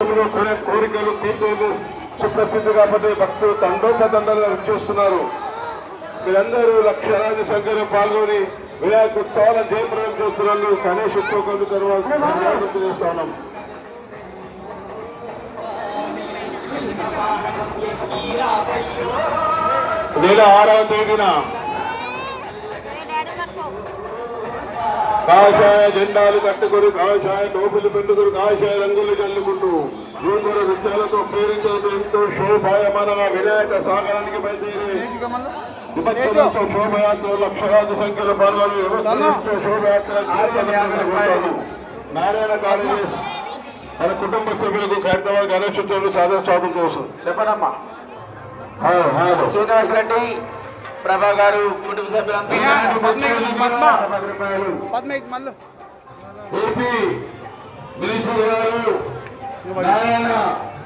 దేశంలో కోరికలు తీర్చేందుకు సుప్రసిద్ధిగా పడే భక్తులు తండోపతండాలుగా వచ్చేస్తున్నారు. మీరందరూ లక్షలాది సంఖ్యలో పాల్గొని వినాయక ఉత్సవాల జయప్రదం చేస్తున్నారు. గణేష్ ఉత్సవం చేస్తున్నాం. నెల 6వ తేదీన కాషాయ జెండాలు కట్టుకుని కాషాయ టోపులు పెట్టుకుని కాషాయ రంగులు చల్లుకుంటూ నూతన విషయాలతో ప్రేరించడంతో ఎంతో శోభాయమానంగా వినాయక సాగరానికి బయలుదేరి శోభయాత్ర లక్షలాది సంఖ్యలో పాల్గొని శోభయాత్ర నారాయణ కాలేజ్ మన కుటుంబ సభ్యులకు హైదరాబాద్ గణేష్ ఉత్సవాలు సాధన కోసం చెప్పనమ్మా. శ్రీనివాస్ రెడ్డి ప్రభా గారు కుటుంబ సభ్యులంతా ఏపీ మినిస్టర్ గారు నారాయణ